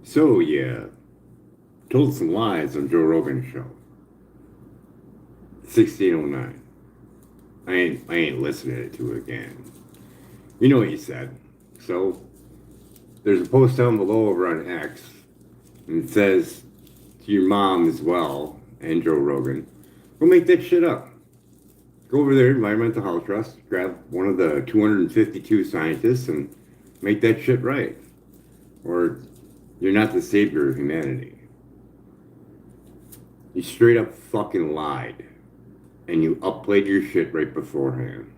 So yeah, told some lies on Joe Rogan show. 1609. I ain't listening to it again. You know what he said. So there's a post down below over on X, and it says to your mom as well and Joe Rogan, go make that shit up. Go over there, Environmental Health Trust, grab one of the 252 scientists and make that shit right. Or you're not the savior of humanity. You straight up fucking lied. And you upplayed your shit right beforehand.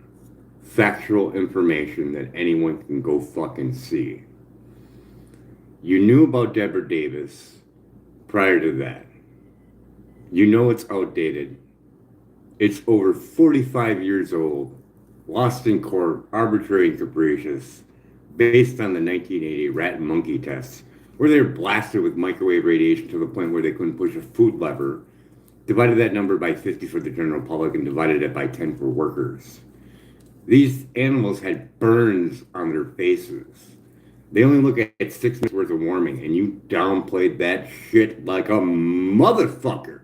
Factual information that anyone can go fucking see. You knew about Deborah Davis prior to that. You know it's outdated. It's over 45 years old, lost in court, arbitrary and capricious, based on the 1980 rat and monkey tests, where they were blasted with microwave radiation to the point where they couldn't push a food lever, divided that number by 50 for the general public, and divided it by 10 for workers. These animals had burns on their faces. They only look at 6 minutes worth of warming, and you downplayed that shit like a motherfucker.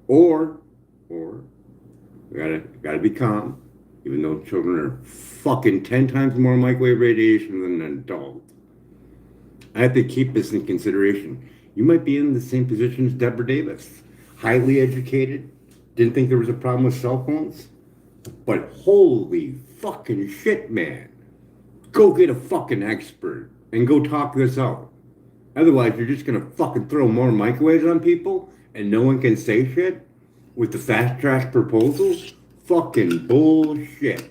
Or, gotta be calm, even though children are fucking 10 times more microwave radiation than an adult. I have to keep this in consideration. You might be in the same position as Deborah Davis. Highly educated, didn't think there was a problem with cell phones. But holy fucking shit, man. Go get a fucking expert and go talk this out. Otherwise, you're just gonna fucking throw more microwaves on people and no one can say shit with the fast track proposals? Fucking bullshit.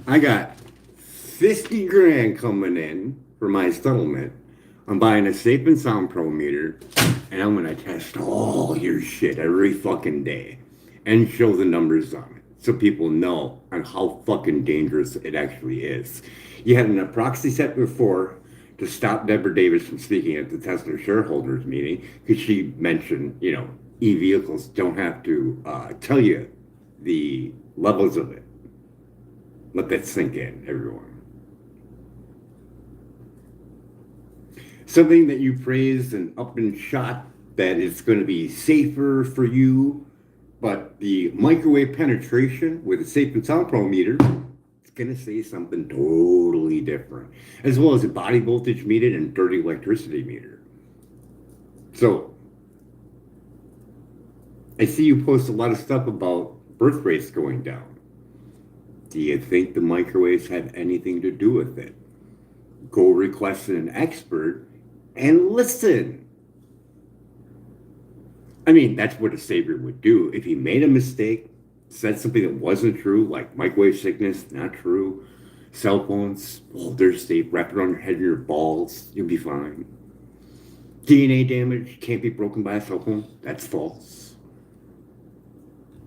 I got 50 grand coming in for my settlement. I'm buying a Safe and Sound Pro meter, and I'm gonna test all your shit every fucking day and show the numbers on it so people know on how fucking dangerous it actually is. You had a proxy set before to stop Deborah Davis from speaking at the Tesla shareholders meeting because she mentioned, e-vehicles don't have to tell you the levels of it. Let that sink in, everyone. Something that you praised and up and shot that it's going to be safer for you, but the microwave penetration with a Safe and Sound Pro meter, it's going to say something totally different, as well as a body voltage meter and dirty electricity meter. So, I see you post a lot of stuff about birth rates going down. Do you think the microwaves have anything to do with it? Go request an expert and listen. I mean, that's what a savior would do. If he made a mistake, said something that wasn't true, like microwave sickness, not true, cell phones, well, they're safe, wrap it on your head and your balls, you'll be fine. DNA damage can't be broken by a cell phone, that's false.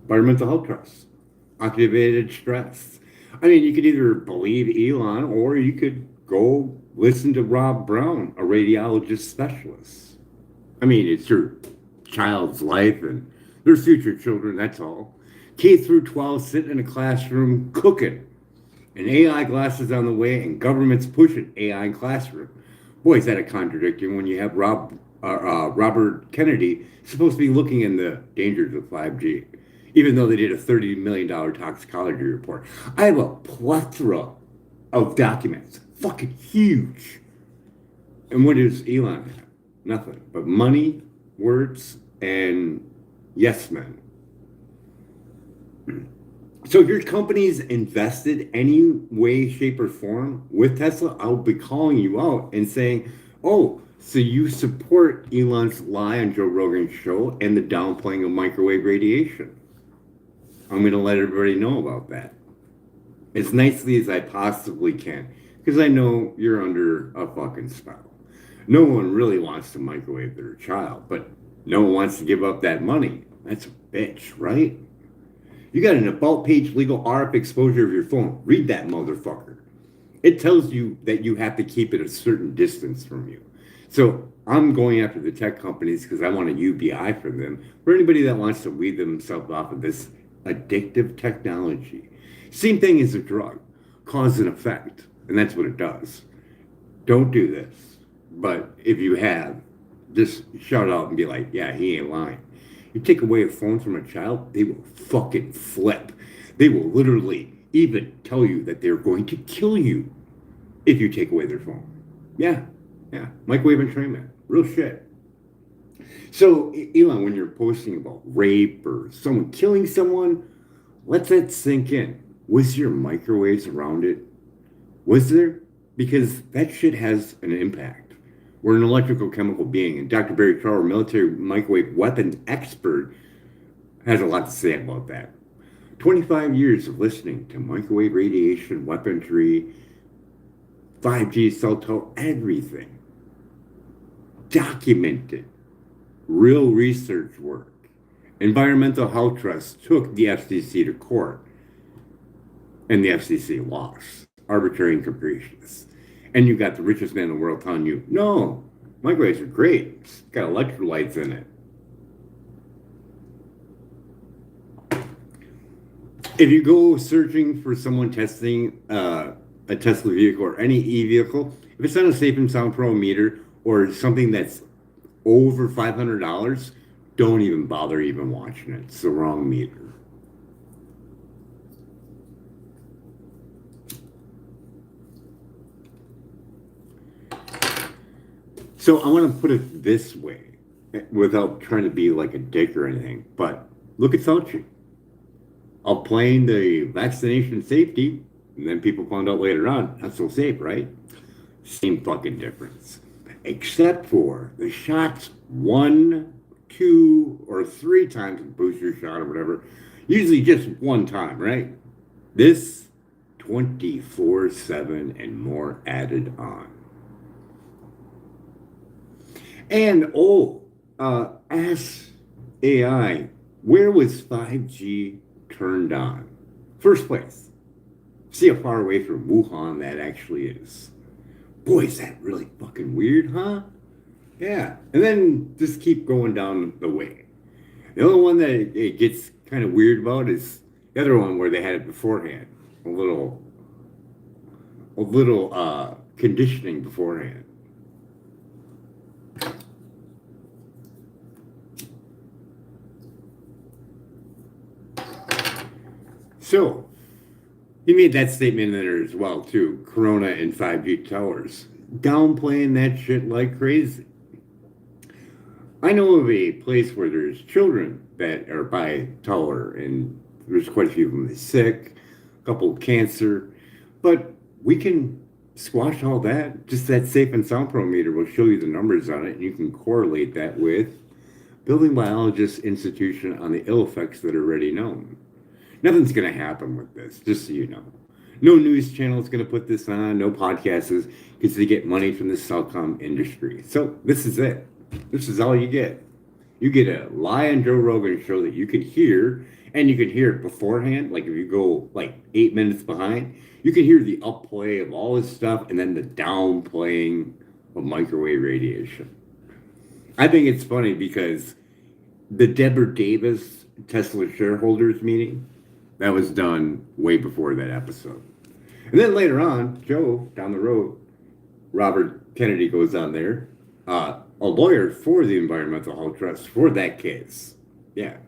Environmental health trust, activated stress. I mean, you could either believe Elon or you could go listen to Rob Brown, a radiologist specialist. I mean, it's your child's life and their future children, that's all. K through 12 sitting in a classroom cooking. And AI glasses on the way and government's pushing AI in classroom. Boy, is that a contradiction when you have Robert Kennedy supposed to be looking in the dangers of 5G, even though they did a $30 million toxicology report. I have a plethora of documents. Fucking huge. And what does Elon have? Nothing but money, words, and yes men. So if your company's invested any way, shape, or form with Tesla, I'll be calling you out and saying, oh, so you support Elon's lie on Joe Rogan's show and the downplaying of microwave radiation. I'm going to let everybody know about that as nicely as I possibly can, because I know you're under a fucking spell. No one really wants to microwave their child, but no one wants to give up that money. That's a bitch, right? You got an about page legal RF exposure of your phone. Read that motherfucker. It tells you that you have to keep it a certain distance from you. So I'm going after the tech companies because I want a UBI from them. For anybody that wants to weed themselves off of this addictive technology. Same thing as a drug, cause and effect, and that's what it does. Don't do this. But if you have, just shout out and be like, yeah, he ain't lying. You take away a phone from a child, they will fucking flip. They will literally even tell you that they're going to kill you if you take away their phone. Yeah, yeah. Microwave entrainment. Real shit. So, Elon, when you're posting about rape or someone killing someone, let that sink in. Was your microwaves around it? Was there? Because that shit has an impact. We're an electrical chemical being, and Dr. Barry Trower, military microwave weapons expert, has a lot to say about that. 25 years of listening to microwave radiation, weaponry, 5G, cell tower, everything. Documented. Real research work. Environmental Health Trust took the FCC to court, and the FCC lost. Arbitrary and capricious. And you got the richest man in the world telling you, no, microwaves are great. It's got electrolytes in it. If you go searching for someone testing a Tesla vehicle or any e-vehicle, if it's on a Safe and Sound Pro meter or something that's over $500, don't even bother even watching it. It's the wrong meter. So I want to put it this way, without trying to be like a dick or anything, but look at Fauci. Outplaying the vaccination safety, and then people found out later on, not so safe, right? Same fucking difference. Except for the shots 1, 2, or 3 times, booster shot or whatever, usually just one time, right? This 24/7 and more added on. And ask AI, where was 5G turned on? First place. See how far away from Wuhan that actually is. Boy, is that really fucking weird, huh? Yeah. And then just keep going down the way. The only one that it gets kind of weird about is the other one where they had it beforehand. A little conditioning beforehand. So, he made that statement in there as well, too. Corona and 5G towers. Downplaying that shit like crazy. I know of a place where there's children that are by tower, and there's quite a few of them that's sick, a couple with cancer, but we can squash all that. Just that Safe and Sound Pro meter will show you the numbers on it, and you can correlate that with Building Biologist Institution on the ill effects that are already known. Nothing's going to happen with this, just so you know. No news channel is going to put this on, no podcasts, because they get money from the telecom industry. So this is it. This is all you get. You get a lie on Joe Rogan show that you can hear, and you can hear it beforehand. Like if you go like 8 minutes behind, you can hear the upplay of all this stuff and then the downplaying of microwave radiation. I think it's funny because the Deborah Davis Tesla shareholders meeting, that was done way before that episode. And then later on, Joe, down the road, Robert Kennedy goes on there, a lawyer for the Environmental Health Trust for that case. Yeah.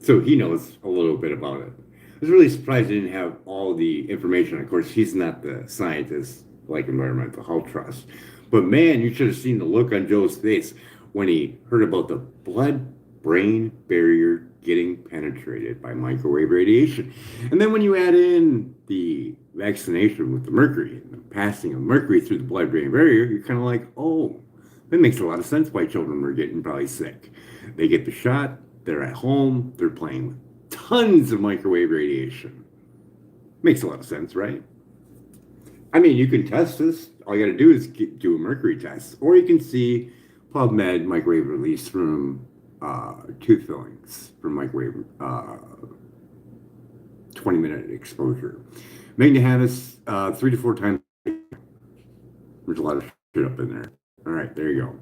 So he knows a little bit about it. I was really surprised he didn't have all the information. Of course, he's not the scientist like Environmental Health Trust. But man, you should have seen the look on Joe's face when he heard about the blood-brain barrier getting penetrated by microwave radiation. And then when you add in the vaccination with the mercury and the passing of mercury through the blood-brain barrier, you're kind of like, oh, that makes a lot of sense why children were getting probably sick. They get the shot, they're at home, they're playing with tons of microwave radiation. Makes a lot of sense, right? I mean, you can test this. All you got to do is do a mercury test. Or you can see PubMed microwave release from tooth fillings from microwave 20-minute exposure. Magnahavis 3 to 4 times. There's a lot of shit up in there. All right, there you go.